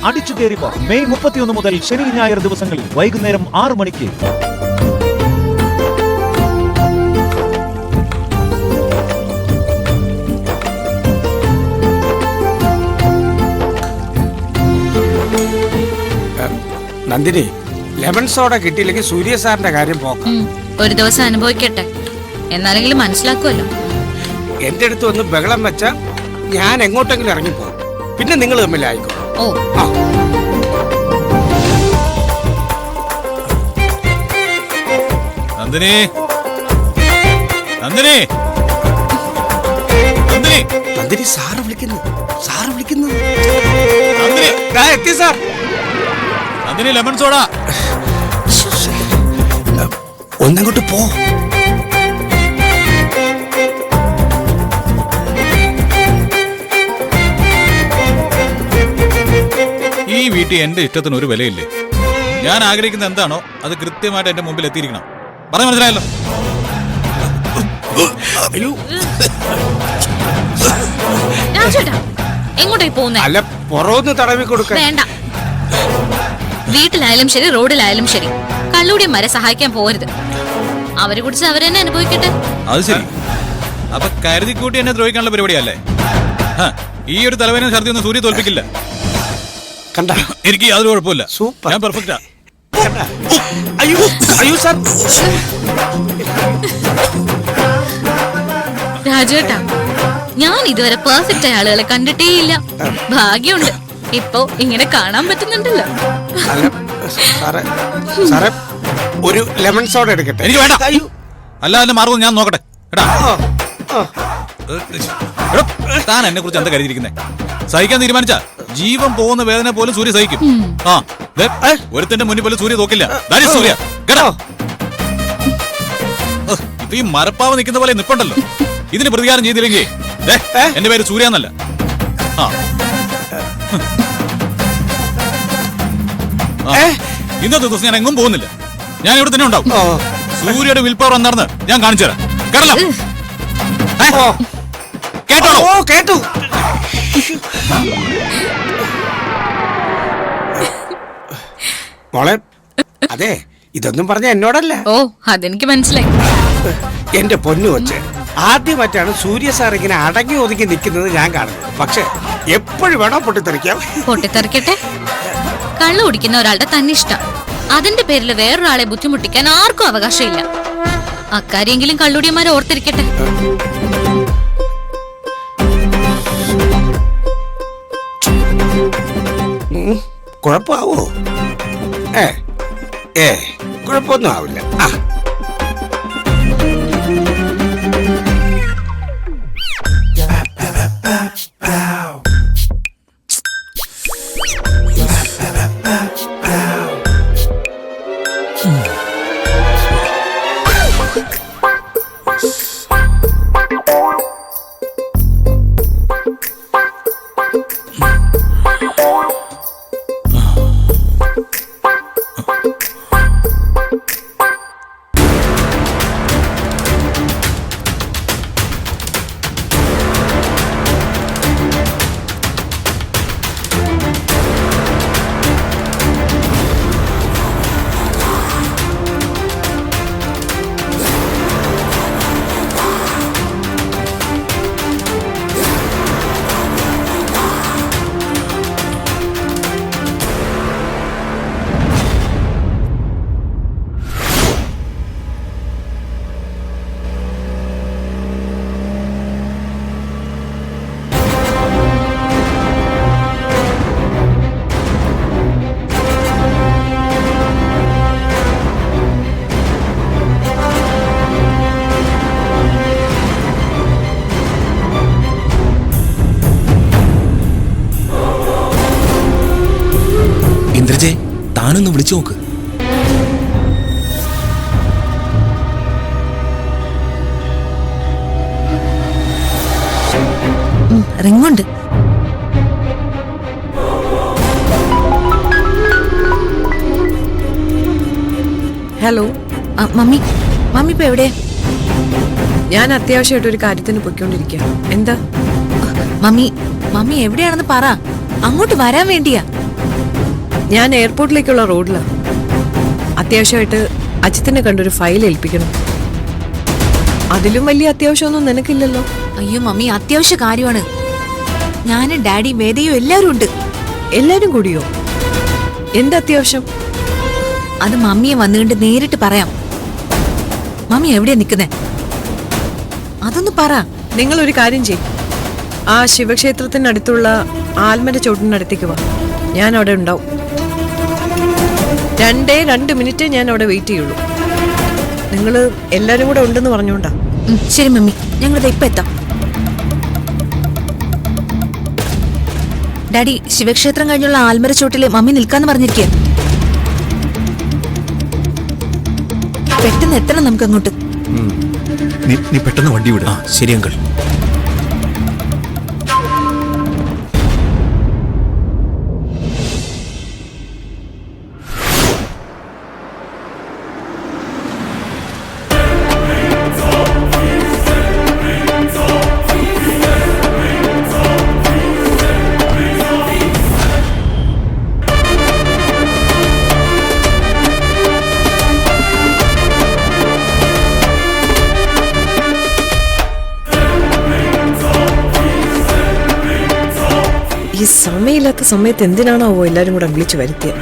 അടിച്ചു കയറിപ്പോ മെയ് 31 മുതൽ ശനി ഞായർ ദിവസങ്ങളിൽ വൈകുന്നേരം 6 മണിക്ക്. നന്ദിനി, ലെമൺ സോഡ കിട്ടിയില്ലെങ്കിൽ സൂര്യ സാറിന്റെ കാര്യം പോക്കാം. ഒരു ദിവസം അനുഭവിക്കട്ടെ, എന്നാലെങ്കിലും മനസ്സിലാക്കുമല്ലോ. എന്റെ അടുത്ത് വന്ന് ബഹളം വെച്ച ഞാൻ എങ്ങോട്ടെങ്കിലും ഇറങ്ങിപ്പോ, പിന്നെ നിങ്ങൾ തമ്മിലായിക്കോ. ഓ നന്ദിനി, നന്ദിനി, നന്ദിനി, നന്ദിനി, സാറ് വിളിക്കുന്നു, സാറ് വിളിക്കുന്നു. നന്ദിനി, എത്തി സാർ. Nandini, lemon soda. ഒന്നങ്ങോട്ട് പോ. ഈ വീട്ടിൽ എന്റെ ഇഷ്ടത്തിന് ഒരു വിലയില്ലേ? ഞാൻ ആഗ്രഹിക്കുന്ന എന്താണോ അത് കൃത്യമായിട്ട് എന്റെ മുമ്പിൽ എത്തിയിരിക്കണം. പറഞ്ഞു മനസ്സിലായല്ലോ? എങ്ങോട്ടേ പോകുന്നേ? അല്ല, പുറമൊന്ന് തടവി കൊടുക്ക. വേണ്ട. വീട്ടിലായാലും ശരി, റോഡിലായാലും ശരി, കള്ളൂടിയന്മാരെ സഹായിക്കാൻ പോകരുത്. അവരെ കുറിച്ച് അവരെന്നെ അനുഭവിക്കട്ടെ. അത് ശരി. അപ്പൊ കരുതി കൂട്ടി എന്നെ ദ്രോഹിക്കാനുള്ള പരിപാടിയല്ലേ? ഈ ഒരു തലവേദന ഛർദി ഒന്നും സൂര്യ തോൽപ്പിക്കില്ല. കണ്ട, എനിക്ക് യാതൊരു കുഴപ്പമില്ല. സൂപ്പർ, ഞാൻ പെർഫെക്റ്റാ. അയ്യോ അയ്യോ സാർ. രാജുവേട്ടാ, ഞാൻ ഇതുവരെ പെർഫെക്റ്റ് ആയ ആളുകളെ കണ്ടിട്ടേയില്ല. ഭാഗ്യമുണ്ട്, ഇപ്പൊ ഇങ്ങനെ കാണാൻ പറ്റുന്നുണ്ടല്ലോ. സാറേ, ഒരു ലെമൺ സോഡ എടുക്കട്ടെ? എനിക്ക് വേണ്ട. അല്ലാതെ മാറുമോ ഞാൻ നോക്കട്ടെ. താൻ എന്നെ കുറിച്ച് എന്താ കരുതിയിരിക്കുന്നേ? സഹിക്കാൻ തീരുമാനിച്ച ജീവൻ പോകുന്ന വേദന പോലും സൂര്യ സഹിക്കും. ഒരുത്തിന്റെ മുന്നിൽ പോലും സൂര്യ തോക്കില്ല. സൂര്യ കേട്ടോ? ഇപ്പൊ ഈ മരപ്പാവ് നിൽക്കുന്ന പോലെ നിപ്പുണ്ടല്ലോ. ഇതിന് പ്രതികാരം ചെയ്തില്ലെങ്കിൽ എന്റെ പേര് സൂര്യ എന്നല്ല. ഇന്നത്തെ ദിവസം ഞാൻ എങ്ങും പോകുന്നില്ല. ഞാൻ ഇവിടെ തന്നെ ഉണ്ടാവും. സൂര്യയുടെ വിൽ പവർ എന്താണെന്ന് ഞാൻ കാണിച്ചു തരാം. കേട്ടോ? കേട്ടോ? കേട്ടു. മോളെ, അതെ, ഇതൊന്നും പറഞ്ഞ എന്നോടല്ല. ഓ, അതെനിക്ക് മനസ്സിലായി. എന്റെ പൊന്നു കൊച്ച്, ആദ്യമായിട്ടാണ് സൂര്യ സാർ ഇങ്ങനെ അടങ്ങി ഒതുങ്ങി നിൽക്കുന്നത് ഞാൻ കാണുന്നത്. പക്ഷെ എപ്പോഴും വേണോ പൊട്ടിത്തെറിക്കാം. പൊട്ടിത്തെറിക്കട്ടെ. കള്ളു കുടിക്കുന്ന ഒരാളുടെ തന്നെ ഇഷ്ടം. അതിന്റെ പേരിൽ വേറൊരാളെ ബുദ്ധിമുട്ടിക്കാൻ ആർക്കും അവകാശമില്ല. അക്കാര്യമെങ്കിലും കള്ളുടിയന്മാരെ ഓർത്തിരിക്കട്ടെ. കുഴപ്പമാവോ? കുഴപ്പമൊന്നും ആവില്ല. ഇന്ദ്രജെ, താനൊന്ന് വിളിച്ചു നോക്ക്. റിങ്ങുണ്ട്. ഹലോ മമ്മി, മമ്മി ഇപ്പൊ എവിടെ? ഞാൻ അത്യാവശ്യമായിട്ട് ഒരു കാര്യത്തിന് പൊയ്ക്കൊണ്ടിരിക്കുക. എന്താ? മമ്മി മമ്മി എവിടെയാണെന്ന് പറ, അങ്ങോട്ട് വരാൻ വേണ്ടിയാ. ഞാൻ എയർപോർട്ടിലേക്കുള്ള റോഡിലാണ്. അത്യാവശ്യമായിട്ട് അജിത്തിനെ കണ്ടൊരു ഫയൽ ഏൽപ്പിക്കണം. അതിലും വലിയ അത്യാവശ്യമൊന്നും നിനക്കില്ലല്ലോ. അയ്യോ മമ്മി, അത്യാവശ്യ കാര്യമാണ്. ഞാനും ഡാഡിയും വേദയും എല്ലാവരും ഉണ്ട്. എല്ലാരും കൂടിയോ? എന്താ അത്യാവശ്യം? അത് മമ്മിയെ വന്നുകൊണ്ട് നേരിട്ട് പറയാം. മമ്മി എവിടെയാ നിക്കുന്നേ? അതൊന്ന് പറ. നിങ്ങളൊരു കാര്യം ചെയ്യും, ആ ശിവക്ഷേത്രത്തിനടുത്തുള്ള ആൽമര ചോട്ടിനടുത്തേക്ക് വാ. ഞാൻ അവിടെ ഉണ്ടാവും. 2 മിനിറ്റ് ഞാൻ അവിടെ വെയിറ്റ് ചെയ്യുള്ളൂ. നിങ്ങൾ എല്ലാരും കൂടെ ഉണ്ടെന്ന് പറഞ്ഞോണ്ടാ. ശരി മമ്മി, ഞങ്ങളിത് ഇപ്പൊ എത്താം. ഡാഡി, ശിവക്ഷേത്രം കഴിഞ്ഞുള്ള ആൽമര ചോട്ടില് മമ്മി നിൽക്കാന്ന് പറഞ്ഞിരിക്കുക. പെട്ടെന്ന് എത്തണം നമുക്ക് അങ്ങോട്ട്. നീ പെട്ടെന്ന് വണ്ടി വിടുക. ശരി അങ്കിൾ. ഈ സമയമില്ലാത്ത സമയത്ത് എന്തിനാണാവോ എല്ലാരും കൂടെ വിളിച്ചു വരുത്തിയത്?